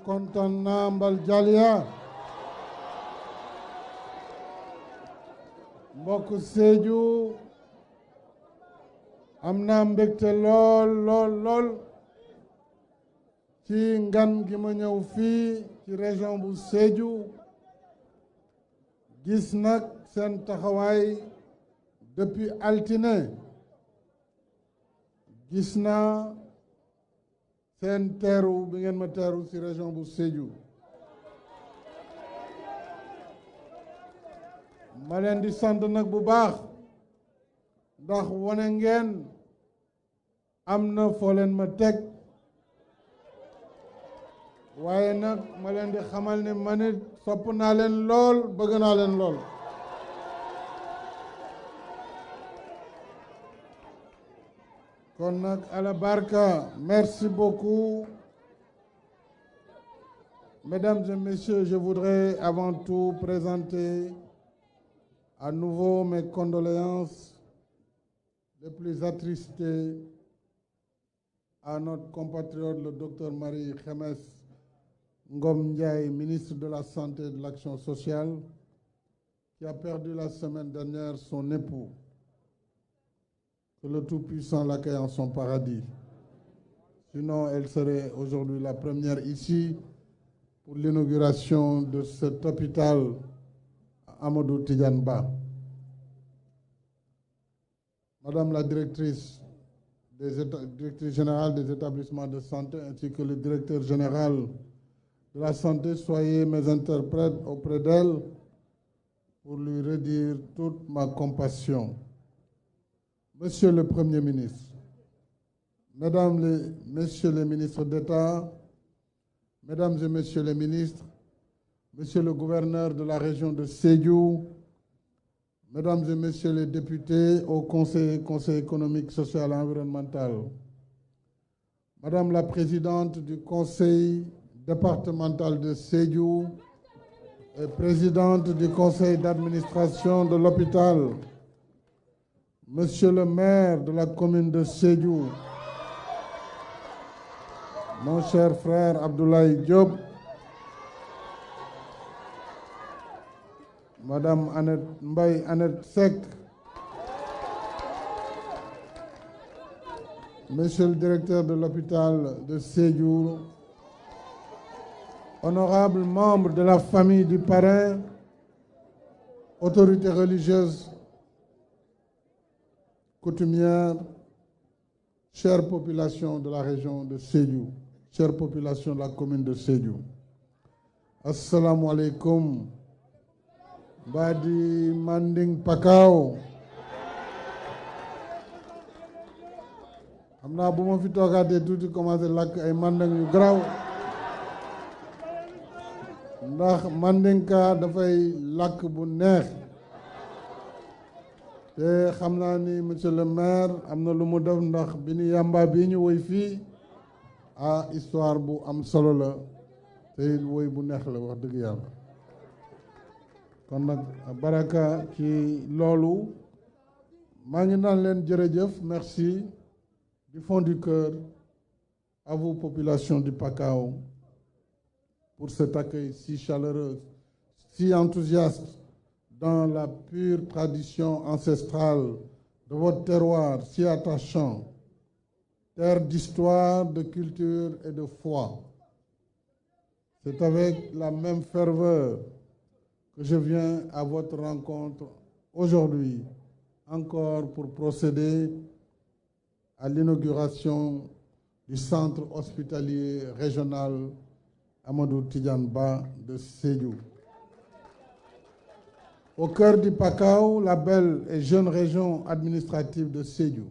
kontaan naa mbal Jalia mbokk Sédhiou am naa mbégte lool ci ngan gi ma ñëw fii ci région bu Sédhiou gis nag seen taxawaay depuis altine gis naa seen teeru bi ngeen ma teeru ci région bu Sédhiou ma leen di sant nag bu baax ndax wane ngeen am na foo leen ma teg waaye nag ma leen di xamal ne ma nit sopp naa leen lool bëgg naa leen lool kon nag ala barka merci beaucoup mesdames et messieurs, je voudrais avant tout présenter à nouveau mes condoléances les plus attristées à notre compatriote le docteur Marie Khemesse Ngom Ndiaye, ministre de la Santé et de l'Action sociale, qui a perdu la semaine dernière son époux. Que le Tout-Puissant l'accueille en son paradis. Sinon, elle serait aujourd'hui la première ici pour l'inauguration de cet hôpital à Amadou Tidiane Ba. Madame la directrice générale des établissements de santé ainsi que le directeur général de la santé, soyez mes interprètes auprès d'elle pour lui redire toute ma compassion. Monsieur le Premier ministre, Mesdames et Messieurs les ministres d'État, Mesdames et Messieurs les ministres, Monsieur le gouverneur de la région de Sédhiou, Mesdames et Messieurs les députés au Conseil économique, social et environnemental, Madame la présidente du Conseil départemental de Sédhiou et présidente du conseil d'administration de l'hôpital, Monsieur le maire de la commune de Sédhiou, mon cher frère Abdoulaye Diop, Madame Annette Seck, Monsieur le directeur de l'hôpital de Sédhiou, honorables membres de la famille du parrain, autorités religieuses, coutumières, chère population de la région de Sédhiou, chère population de la commune de Sédhiou. Assalamu alaikum. Badi Manding Pakao. xam naa bu ma fi toogaatee tuuti commencé lakk ay mandang yu garaaw ndax mandinka dafay làkk bu neex te xam naa ni monsieur le maire am na lu mu def ndax bi ni yàmba bi ñu woy fii histoire bu am solo la te woy bu neex la wax dëgg yàlla kon nag baraka ci loolu maa ngi naan leen jërëjëf merci du fond du cœur à vous population du Pakao pour cet accueil si chaleureux, si enthousiaste dans la pure tradition ancestrale de votre terroir si attachant, terre d'histoire, de culture et de foi. C'est avec la même ferveur que je viens à votre rencontre aujourd'hui, encore pour procéder à l'inauguration du centre hospitalier régional Amadou Tidiane Ba de Sédhiou. Au cœur du Pakao, la belle et jeune région administrative de Sédhiou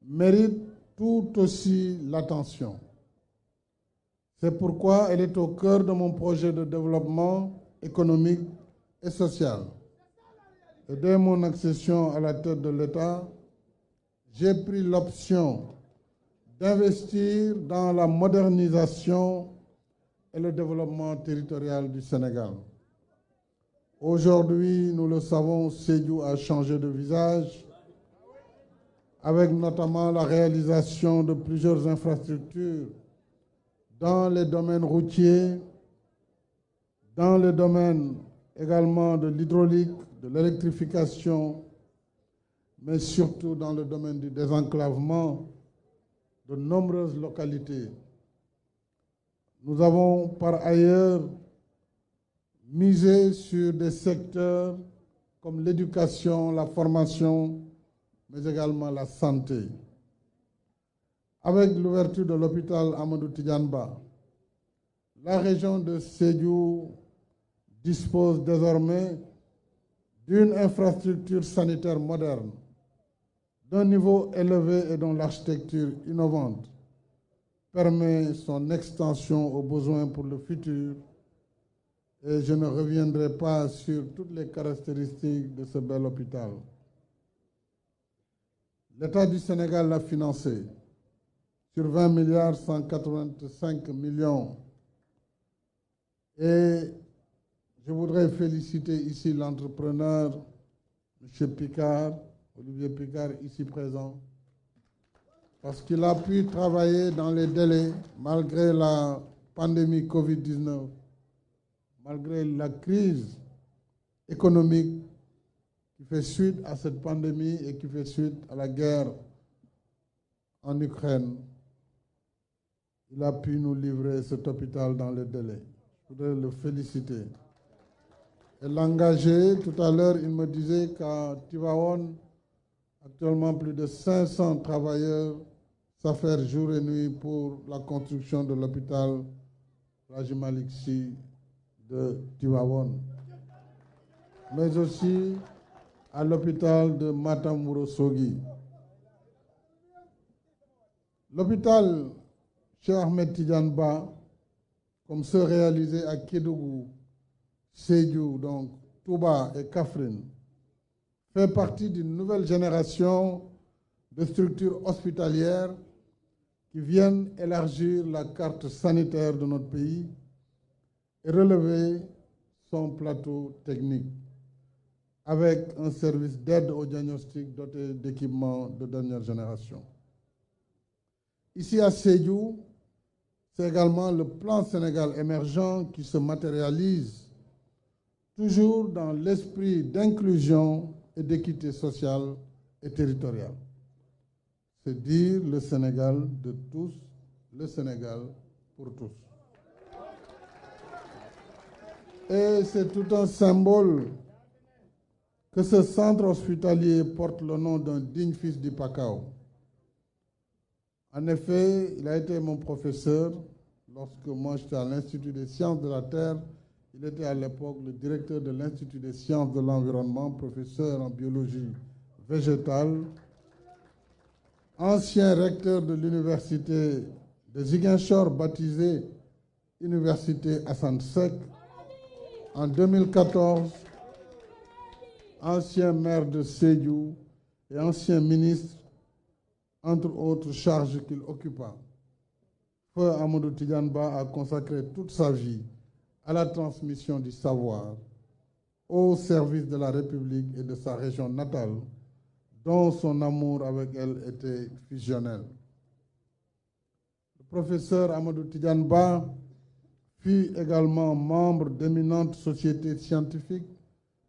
mérite tout aussi l'attention. C'est pourquoi elle est au cœur de mon projet de développement économique et social. Et dès mon accession à la tête de l'État, j'ai pris l'option d'investir dans la modernisation et le développement territorial du Sénégal. Aujourd'hui, nous le savons, Sédhiou a changé de visage, avec notamment la réalisation de plusieurs infrastructures dans les domaines routiers, dans le domaine également de l'hydraulique, de l'électrification, mais surtout dans le domaine du désenclavement de nombreuses localités. Nous avons par ailleurs misé sur des secteurs comme l'éducation, la formation, mais également la santé. Avec l'ouverture de l'hôpital Amadou Tidiane Ba, la région de Sédhiou dispose désormais d'une infrastructure sanitaire moderne, d'un niveau élevé et dont l'architecture innovante permet son extension aux besoins pour le futur. Et je ne reviendrai pas sur toutes les caractéristiques de ce bel hôpital. L'État du Sénégal l'a financé sur 20 milliards 185 millions. Et je voudrais féliciter ici l'entrepreneur, M. Picard, Olivier Picard, ici présent, parce qu'il a pu travailler dans les délais malgré la pandémie Covid-19, malgré la crise économique qui fait suite à cette pandémie et qui fait suite à la guerre en Ukraine. Il a pu nous livrer cet hôpital dans les délais. Je voudrais le féliciter. Et l'engager, tout à l'heure, il me disait qu'à Tivaouane, actuellement plus de 500 travailleurs s'affairent jour et nuit pour la construction de l'hôpital Hadji Malick Sy de Tivaouane, mais aussi à l'hôpital de Matam Ourossogui. L'hôpital Cheikh Ahmed Tidiane Ba, comme ceux réalisés à Kédougou, Sédhiou, donc Touba et Kaffrine, fait partie d'une nouvelle génération de structures hospitalières qui viennent élargir la carte sanitaire de notre pays et relever son plateau technique avec un service d'aide au diagnostic doté d'équipements de dernière génération. Ici à Sédhiou, c'est également le plan Sénégal émergent qui se matérialise toujours dans l'esprit d'inclusion et d'équité sociale et territoriale. C'est dire le Sénégal de tous, le Sénégal pour tous. Et c'est tout un symbole que ce centre hospitalier porte le nom d'un digne fils du Pakao. En effet, il a été mon professeur lorsque moi j'étais à l'Institut des sciences de la Terre. Il était à l'époque le directeur de l'Institut des sciences de l'environnement, professeur en biologie végétale, ancien recteur de l'université de Ziguinchor, baptisée Université Assane Seck. En 2014, ancien maire de Sédhiou et ancien ministre, entre autres charges qu'il occupa. Feu Amadou Tidiane Ba a consacré toute sa vie à la transmission du savoir au service de la République et de sa région natale, dont son amour avec elle était fusionnel. Le professeur Amadou Tidiane Ba fut également membre d'éminentes sociétés scientifiques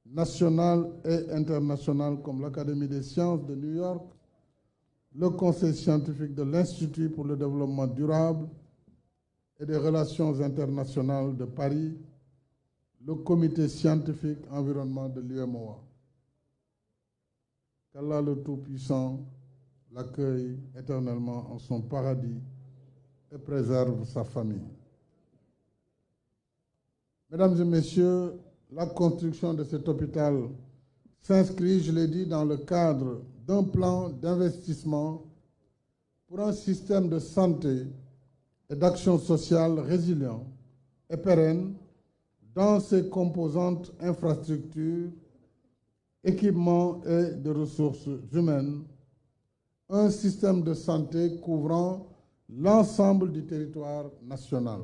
nationales et internationales comme l'Académie des sciences de New York, le Conseil scientifique de l'Institut pour le développement durable et des relations internationales de Paris, le Comité scientifique environnement de l'UMOA. Qu'Allah le Tout-Puissant l'accueille éternellement en son paradis et préserve sa famille. Mesdames et messieurs, la construction de cet hôpital s'inscrit, je l'ai dit, dans le cadre d'un plan d'investissement pour un système de santé et d'action sociale résilient et pérenne dans ses composantes infrastructures, équipements et de ressources humaines, un système de santé couvrant l'ensemble du territoire national,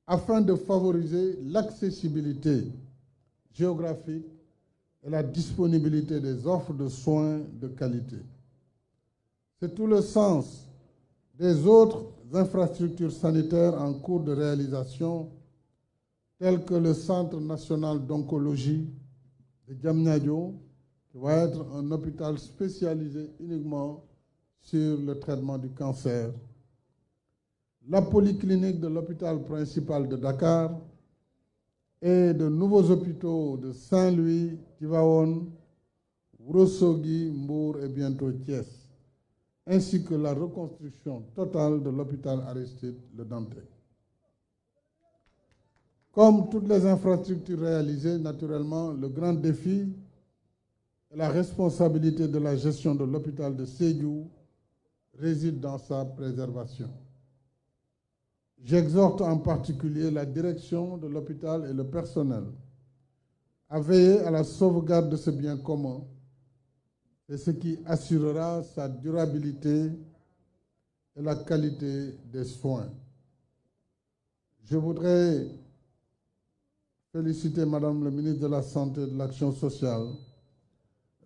afin de favoriser l'accessibilité géographique et la disponibilité des offres de soins de qualité. C'est tout le sens des autres infrastructures sanitaires en cours de réalisation, telles que le Centre national d'oncologie de Diamniadio, qui va être un hôpital spécialisé uniquement sur le traitement du cancer, la polyclinique de l'hôpital principal de Dakar et de nouveaux hôpitaux de Saint-Louis, Tivaouane, Ourossogui, Mbour et bientôt Thiès, ainsi que la reconstruction totale de l'hôpital Aristide Le Dantec. Comme toutes les infrastructures réalisées, naturellement, le grand défi et la responsabilité de la gestion de l'hôpital de Sédhiou réside dans sa préservation. J'exhorte en particulier la direction de l'hôpital et le personnel à veiller à la sauvegarde de ce bien commun. C'est ce qui assurera sa durabilité et la qualité des soins. Je voudrais féliciter Madame le ministre de la Santé et de l'Action sociale,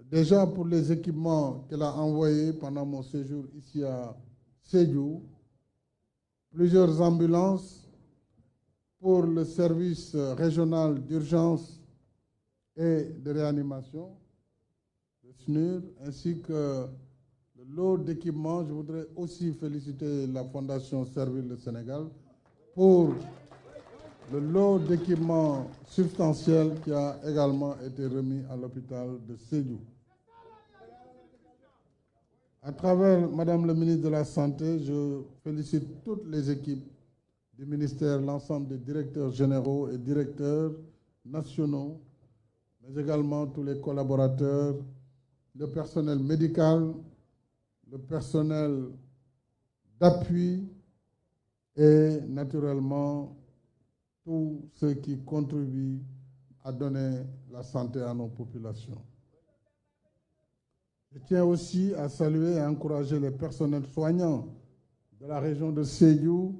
déjà pour les équipements qu'elle a envoyés pendant mon séjour ici à Sédhiou, plusieurs ambulances pour le service régional d'urgence et de réanimation, le SNUR, ainsi que le lot d'équipements. Je voudrais aussi féliciter la Fondation Servir le Sénégal pour le lot d'équipements substantiels qui a également été remis à l'hôpital de Sédhiou. À travers Madame le ministre de la Santé, je félicite toutes les équipes du ministère, l'ensemble des directeurs généraux et directeurs nationaux, mais également tous les collaborateurs, le personnel médical, le personnel d'appui et naturellement tous ceux qui contribuent à donner la santé à nos populations. Je tiens aussi à saluer et à encourager les personnels soignants de la région de Sédhiou,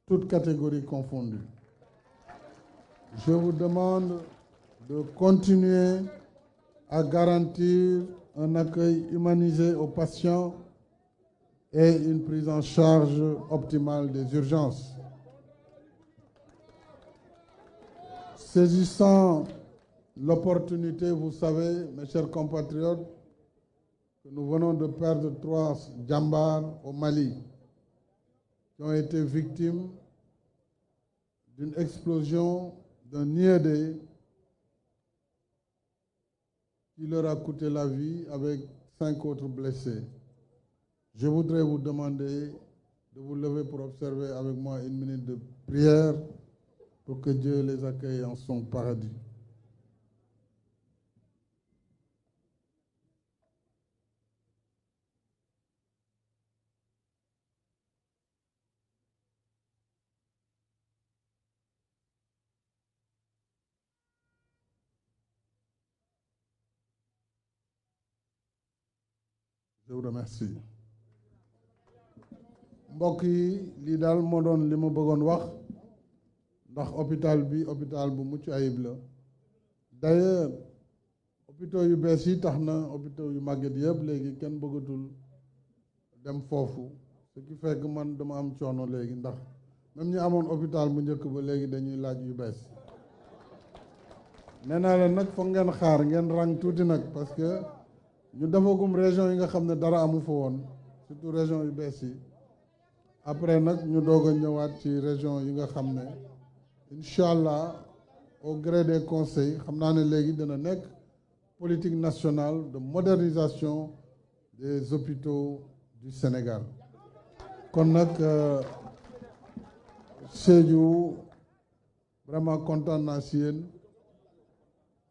toutes catégories confondues. Je vous demande de continuer à garantir un accueil humanisé aux patients et une prise en charge optimale des urgences. Saisissant l'opportunité, vous savez, mes chers compatriotes, que nous venons de perdre 3 djambars au Mali qui ont été victimes d'une explosion d'un IED qui leur a coûté la vie avec 5 autres blessés. Je voudrais vous demander de vous lever pour observer avec moi une minute de prière pour que Dieu les accueille en son paradis. Je vous remercie. mbokk yi lii daal moo doon li ma bëggoon wax ndax hôpital bi hôpital bu mucc ayib la. D'ailleurs hôpitaux yu bees yi tax na hôpitaux yu màgget yëpp léegi kenn bëggatul dem foofu, ce qui fait que man dama am coono léegi ndax même ñi amoon hôpital bu njëkk ba léegi dañuy laaj yu bees. nee naa leen nag foog ngeen xaar ngeen rang tuuti nag parce que ñu defagum région yi nga xam ne dara amu fa woon, surtout région yu bees yi. Après nag ñu doog a ñëwaat ci région yi nga xam ne incha allah au gré des conseils xam naa ne léegi dina nekk politique nationale de modernisation des hôpitaux du Sénégal. kon nag Sédhiou vraiment kontaan naa si yéen.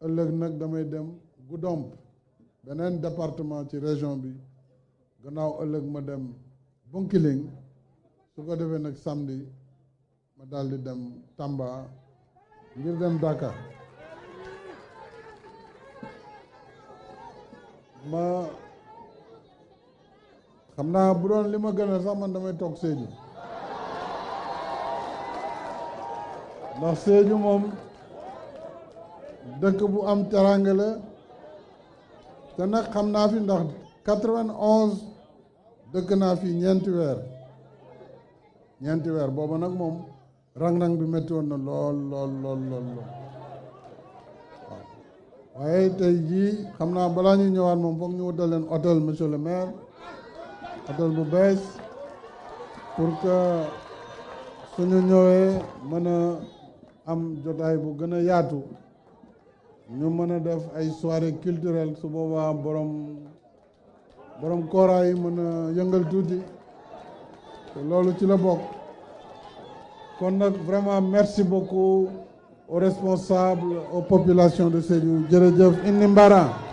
ëllëg nag damay dem Goudomp beneen département ci région bi, gannaaw ëllëg ma dem Bounkiling, su ko defee nag samedi ma daal di dem Tamba ngir dem Dakar. ma xam naa bu doon li ma gënal sax man damay toog Sédhiou ndax Sédhiou moom dëkk bu am teraanga la te nag xam naa fi ndax 91 dëkk naa fi ñeenti weer ñeenti weer booba nag moom rang-rang bi métti woon na lool lool lool lool lool waaw waaye tey jii xam naa balaa ñuy ñëwaat moom foog ñu wutal leen hôtel monsieur le maire hôtel bu bees pour que suñu ñëwee mën a am jotaay bu gën a yaatu ñu mën a def ay soirée culturelle su boobaa borom kooraa yi mën a yëngal tuuti te loolu ci la bokk kon nag vraiment merci beaucoup aux responsables aux populations de Sédhiou jërëjëf inni mbara